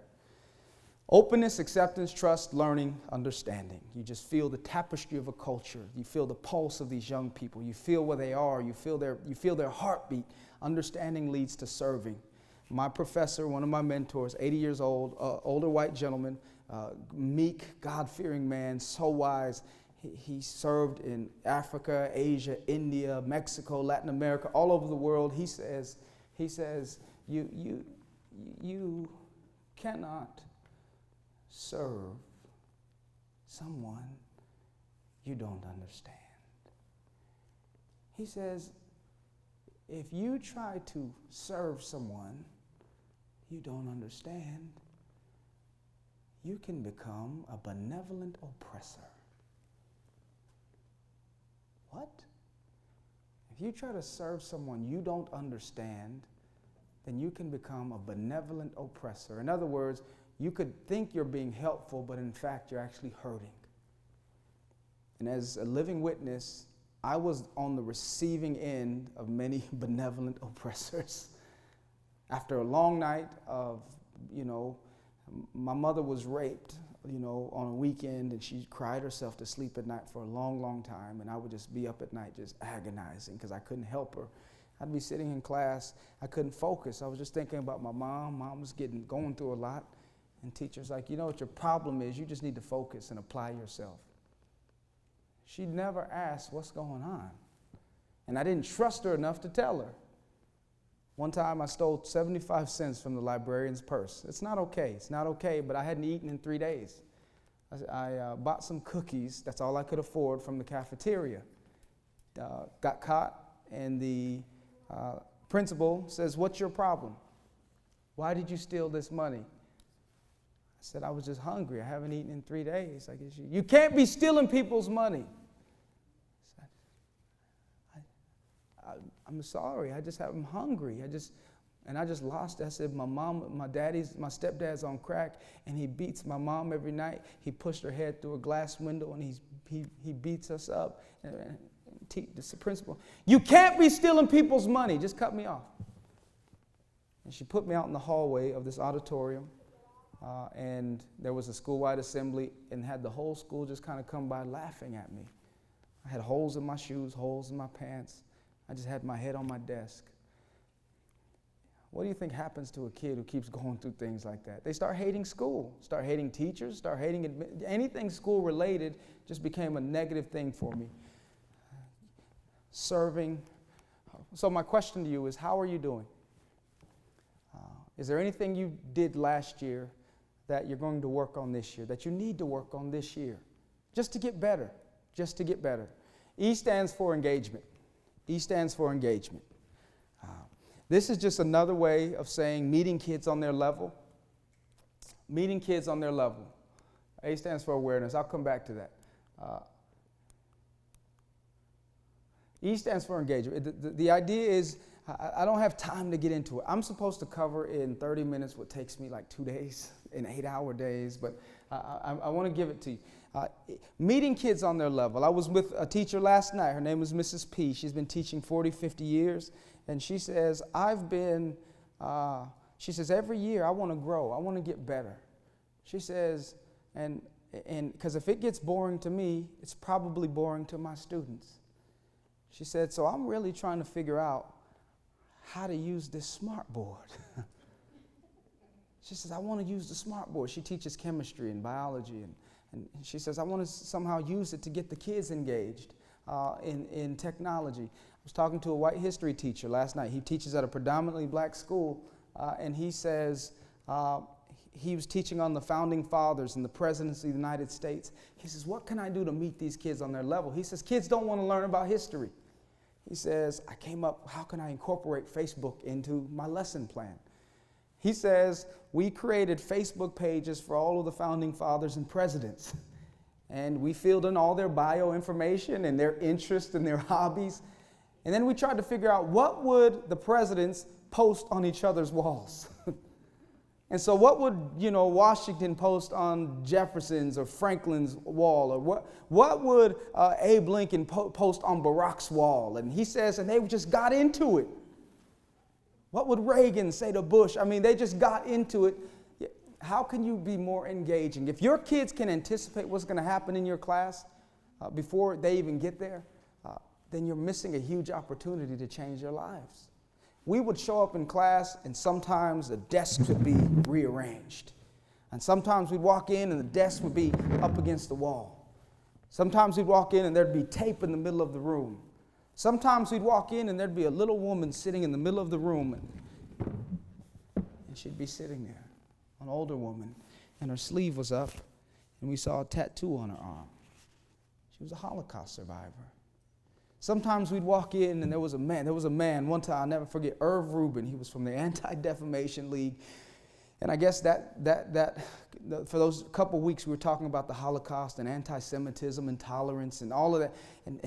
A: Openness, acceptance, trust, learning, understanding. You just feel the tapestry of a culture. You feel the pulse of these young people. You feel where they are. You feel their heartbeat. Understanding leads to serving. My professor, one of my mentors, 80 years old, older white gentleman, meek, God-fearing man, so wise. He served in Africa, Asia, India, Mexico, Latin America, all over the world. He says, you cannot serve someone you don't understand. He says, if you try to serve someone you don't understand, you can become a benevolent oppressor. What? If you try to serve someone you don't understand, then you can become a benevolent oppressor. In other words, you could think you're being helpful, but in fact, you're actually hurting. And as a living witness, I was on the receiving end of many benevolent oppressors. After a long night of, my mother was raped on a weekend, and she cried herself to sleep at night for a long, long time, and I would just be up at night just agonizing because I couldn't help her. I'd be sitting in class, I couldn't focus. I was just thinking about my mom. Mom was going through a lot, and teacher's like, you know what your problem is? You just need to focus and apply yourself. She never asked what's going on, and I didn't trust her enough to tell her. One time I stole 75 cents from the librarian's purse. It's not okay, but I hadn't eaten in 3 days. I bought some cookies, that's all I could afford, from the cafeteria. Got caught, and the principal says, what's your problem? Why did you steal this money? I said, I was just hungry. I haven't eaten in 3 days. I guess you can't be stealing people's money. I'm sorry, I'm hungry. I just lost it. I said, my stepdad's on crack, and he beats my mom every night. He pushed her head through a glass window, and he beats us up. And the principal, you can't be stealing people's money. Just cut me off. And she put me out in the hallway of this auditorium, and there was a school-wide assembly, and had the whole school just kind of come by laughing at me. I had holes in my shoes, holes in my pants. I just had my head on my desk. What do you think happens to a kid who keeps going through things like that? They start hating school, start hating teachers, start hating anything school related. Just became a negative thing for me. Serving. So my question to you is, how are you doing? Is there anything you did last year that you're going to work on this year, that you need to work on this year, just to get better, just to get better? E stands for engagement. E stands for engagement. This is just another way of saying meeting kids on their level. Meeting kids on their level. A stands for awareness. I'll come back to that. E stands for engagement. The idea is, I don't have time to get into it. I'm supposed to cover in 30 minutes what takes me like 2 days, in 8-hour days, but I want to give it to you. Meeting kids on their level. I was with a teacher last night. Her name was Mrs. P. She's been teaching 40, 50 years. And she says, she says, every year I want to grow. I want to get better. She says, and because if it gets boring to me, it's probably boring to my students. She said, so I'm really trying to figure out how to use this smart board. She says, I want to use the smart board. She teaches chemistry and biology, and she says, I want to somehow use it to get the kids engaged in technology. I was talking to a white history teacher last night. He teaches at a predominantly black school, and he says he was teaching on the founding fathers and the presidents of the United States. He says, what can I do to meet these kids on their level? He says, kids don't want to learn about history. He says, I came up, how can I incorporate Facebook into my lesson plan? He says, we created Facebook pages for all of the founding fathers and presidents. And we filled in all their bio information and their interests and their hobbies. And then we tried to figure out what would the presidents post on each other's walls. And so what would, Washington post on Jefferson's or Franklin's wall? Or what would Abe Lincoln post on Barack's wall? And he says, and they just got into it. What would Reagan say to Bush? I mean, they just got into it. How can you be more engaging? If your kids can anticipate what's going to happen in your class before they even get there, then you're missing a huge opportunity to change their lives. We would show up in class, and sometimes the desks would be rearranged. And sometimes we'd walk in, and the desk would be up against the wall. Sometimes we'd walk in, and there'd be tape in the middle of the room. Sometimes we'd walk in, and there'd be a little woman sitting in the middle of the room, and she'd be sitting there, an older woman, and her sleeve was up, and we saw a tattoo on her arm. She was a Holocaust survivor. Sometimes we'd walk in, and there was a man, one time I'll never forget, Irv Rubin. He was from the Anti-Defamation League. And I guess for those couple weeks we were talking about the Holocaust and anti-Semitism and tolerance and all of that. And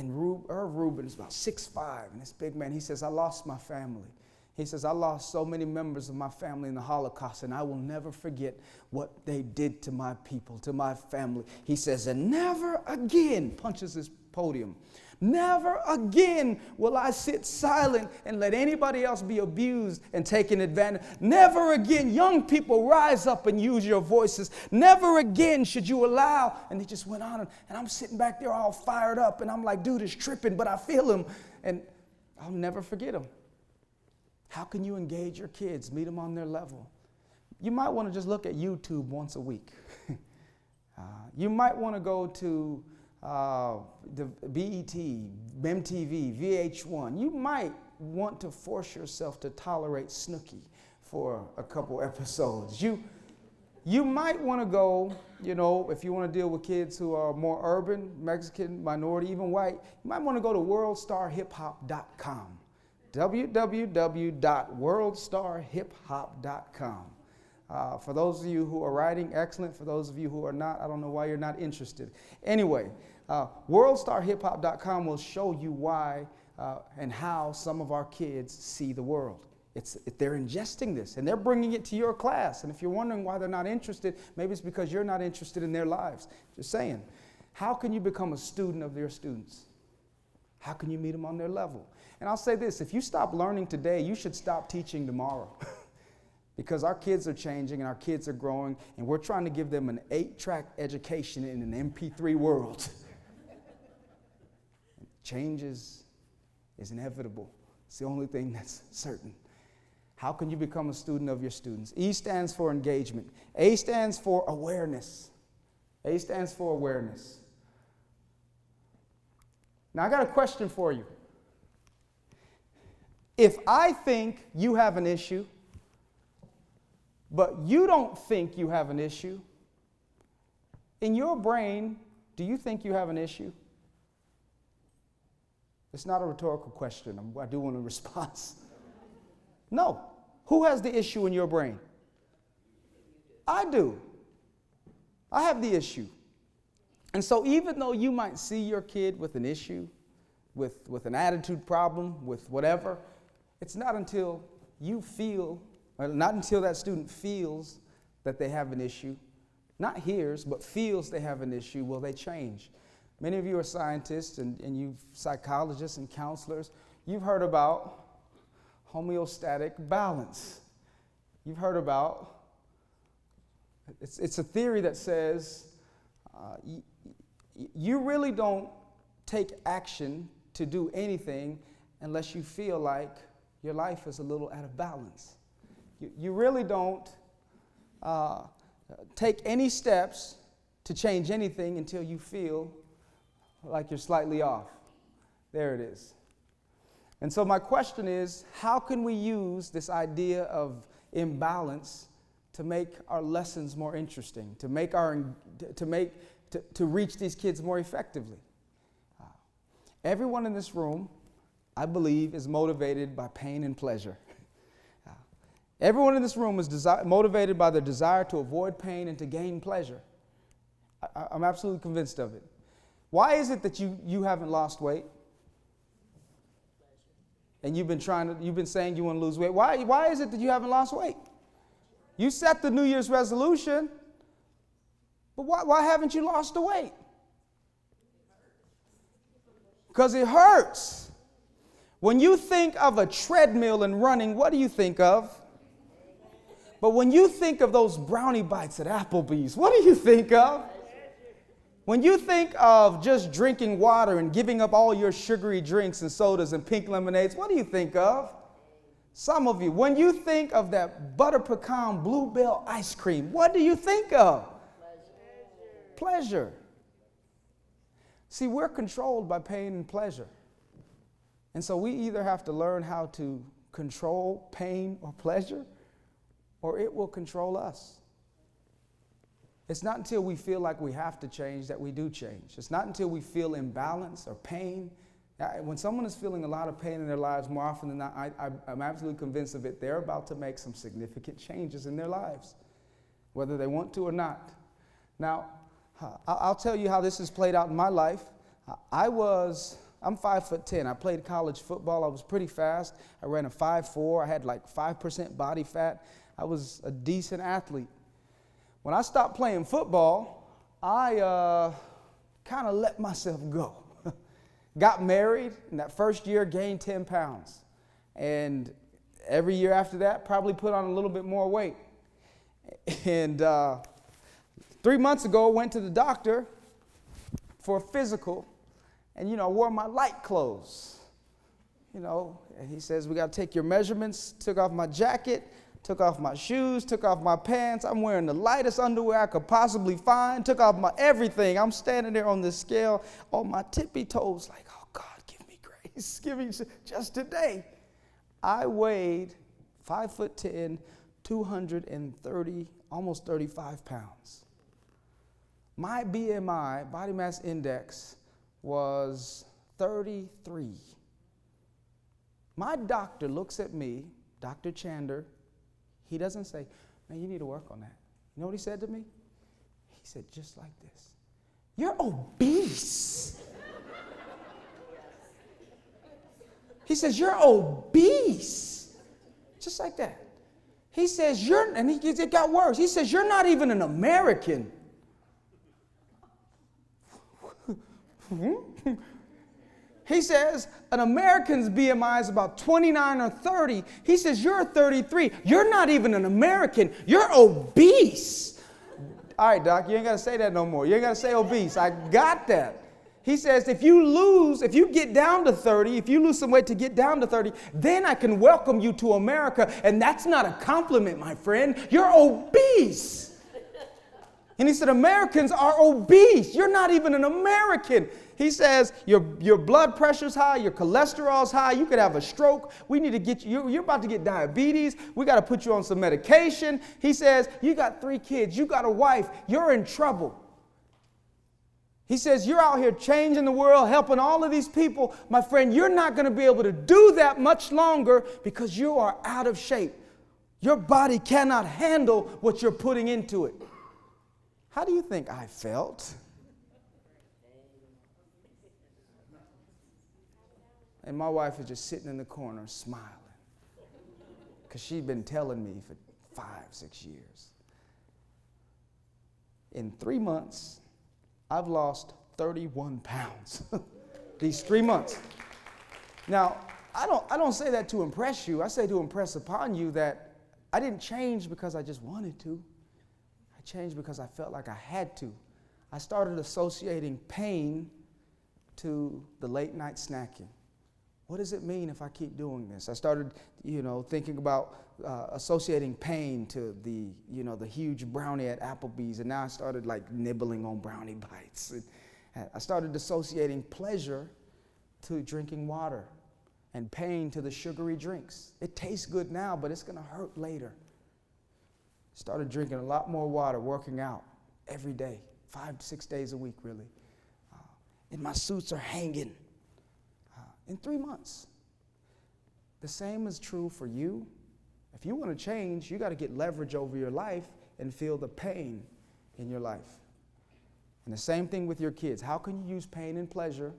A: Irv Rubin is about 6'5", and this big man, he says, I lost my family. He says, I lost so many members of my family in the Holocaust, and I will never forget what they did to my people, to my family. He says, and never again, punches his podium, never again will I sit silent and let anybody else be abused and taken advantage. Never again, young people, rise up and use your voices. Never again should you allow. And he just went on, and I'm sitting back there all fired up, and I'm like, dude is tripping, but I feel him, and I'll never forget him. How can you engage your kids, meet them on their level? You might want to just look at YouTube once a week. You might want to go to the BET, MTV, VH1. You might want to force yourself to tolerate Snooki for a couple episodes. You might want to go, if you want to deal with kids who are more urban, Mexican, minority, even white, you might want to go to worldstarhiphop.com. www.worldstarhiphop.com. For those of you who are writing, excellent. For those of you who are not, I don't know why you're not interested. Anyway, worldstarhiphop.com will show you why and how some of our kids see the world. They're ingesting this, and they're bringing it to your class. And if you're wondering why they're not interested, maybe it's because you're not interested in their lives. Just saying. How can you become a student of your students? How can you meet them on their level? And I'll say this, if you stop learning today, you should stop teaching tomorrow. Because our kids are changing and our kids are growing, and we're trying to give them an 8-track education in an MP3 world. Change is inevitable. It's the only thing that's certain. How can you become a student of your students? E stands for engagement. A stands for awareness. A stands for awareness. Now, I got a question for you. If I think you have an issue, but you don't think you have an issue, in your brain, do you think you have an issue? It's not a rhetorical question. I do want a response. No. Who has the issue in your brain? I do. I have the issue. And so even though you might see your kid with an issue, with an attitude problem, with whatever, it's not until that student feels that they have an issue, not hears, but feels they have an issue, will they change. Many of you are scientists and you psychologists and counselors. You've heard about homeostatic balance. You've heard about, it's a theory that says you really don't take action to do anything unless you feel like your life is a little out of balance. You really don't take any steps to change anything until you feel like you're slightly off. There it is. And so my question is, how can we use this idea of imbalance to make our lessons more interesting, to reach these kids more effectively? Everyone in this room, I believe, is motivated by pain and pleasure. Everyone in this room is motivated by the desire to avoid pain and to gain pleasure. I'm absolutely convinced of it. Why is it that you haven't lost weight? And you've been saying you want to lose weight. Why is it that you haven't lost weight? You set the New Year's resolution, but why haven't you lost the weight? Because it hurts. When you think of a treadmill and running, what do you think of? But when you think of those brownie bites at Applebee's, what do you think of? When you think of just drinking water and giving up all your sugary drinks and sodas and pink lemonades, what do you think of? Some of you, when you think of that butter pecan bluebell ice cream, what do you think of? Pleasure. See, we're controlled by pain and pleasure. And so we either have to learn how to control pain or pleasure, or it will control us. It's not until we feel like we have to change that we do change. It's not until we feel imbalance or pain. When someone is feeling a lot of pain in their lives, more often than not, I'm absolutely convinced of it, they're about to make some significant changes in their lives, whether they want to or not. Now, I'll tell you how this has played out in my life. I was I'm 5'10". I played college football. I was pretty fast. I ran a 5'4". I had like 5% body fat. I was a decent athlete. When I stopped playing football, I kind of let myself go. Got married, and that first year gained 10 pounds. And every year after that, probably put on a little bit more weight. And 3 months ago, went to the doctor for a physical, and, wore my light clothes. And he says, we got to take your measurements. Took off my jacket, took off my shoes, took off my pants. I'm wearing the lightest underwear I could possibly find. Took off my everything. I'm standing there on this scale on my tippy toes like, oh, God, give me grace. Give me just today. I weighed 5'10", 230, almost 35 pounds. My BMI, body mass index, was 33. My doctor looks at me, Dr. Chander. He doesn't say, man, you need to work on that. You know what he said to me? He said, just like this, you're obese. He says, you're obese. Just like that. He says, it got worse. He says, you're not even an American. He says, an American's BMI is about 29 or 30. He says, you're 33. You're not even an American. You're obese. All right, doc, you ain't got to say that no more. You ain't got to say obese. I got that. He says, if you get down to 30, if you lose some weight to get down to 30, then I can welcome you to America. And that's not a compliment, my friend. You're obese. And he said, Americans are obese. You're not even an American. He says, your blood pressure's high, your cholesterol's high, you could have a stroke. We need to get you're about to get diabetes. We got to put you on some medication. He says, you got 3 kids, you got a wife, you're in trouble. He says, you're out here changing the world, helping all of these people. My friend, you're not going to be able to do that much longer because you are out of shape. Your body cannot handle what you're putting into it. How do you think I felt? And my wife is just sitting in the corner smiling because she'd been telling me for 5-6 years. In 3 months, I've lost 31 pounds. These 3 months. Now, I don't say that to impress you. I say to impress upon you that I didn't change because I just wanted to. I changed because I felt like I had to. I started associating pain to the late night snacking. What does it mean if I keep doing this? I started, thinking about associating pain to the huge brownie at Applebee's, and now I started like nibbling on brownie bites. And I started associating pleasure to drinking water and pain to the sugary drinks. It tastes good now, but it's going to hurt later. Started drinking a lot more water, working out every day, 5 to 6 days a week, really. And my suits are hanging. In 3 months. The same is true for you. If you want to change, you got to get leverage over your life and feel the pain in your life. And the same thing with your kids. How can you use pain and pleasure,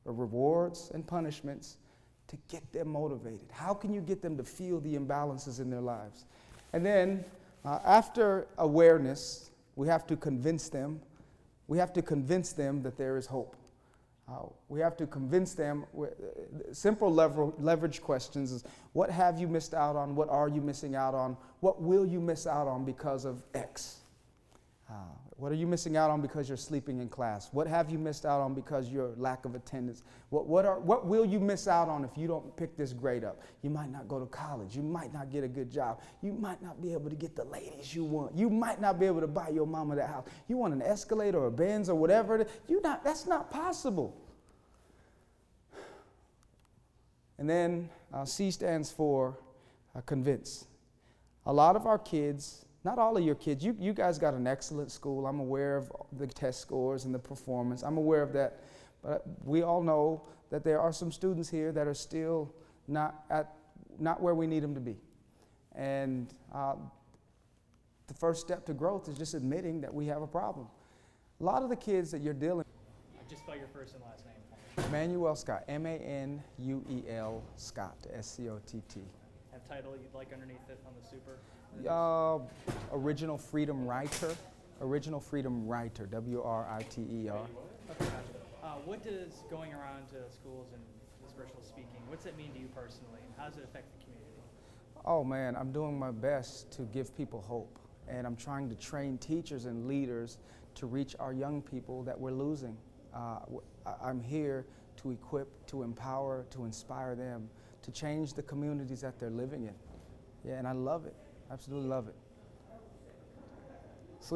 A: or rewards and punishments, to get them motivated? How can you get them to feel the imbalances in their lives? And then after awareness, we have to convince them. We have to convince them that there is hope. We have to convince them, simple leverage questions is, what have you missed out on? What are you missing out on? What will you miss out on because of X? What are you missing out on because you're sleeping in class? What have you missed out on because of your lack of attendance? What will you miss out on if you don't pick this grade up? You might not go to college. You might not get a good job. You might not be able to get the ladies you want. You might not be able to buy your mama that house. You want an Escalade or a Benz or whatever. That's not possible. And then C stands for convince. A lot of our kids, not all of your kids, you guys got an excellent school. I'm aware of the test scores and the performance. I'm aware of that. But we all know that there are some students here that are still not where we need them to be. And the first step to growth is just admitting that we have a problem. A lot of the kids that you're dealing with.
E: Just spell your first and last name for me.
A: Manuel Scott, M-A-N-U-E-L Scott, S-C-O-T-T.
E: Have title you'd like underneath it on the super?
A: Original Freedom Writer. Original Freedom Writer, W-R-I-T-E-R.
E: Okay, gotcha. What does going around to schools and inspirational speaking, what's it mean to you personally, and how does it affect the community?
A: Oh man, I'm doing my best to give people hope, and I'm trying to train teachers and leaders to reach our young people that we're losing. I'm here to equip, to empower, to inspire them, to change the communities that they're living in. Yeah, and I love it, absolutely love it.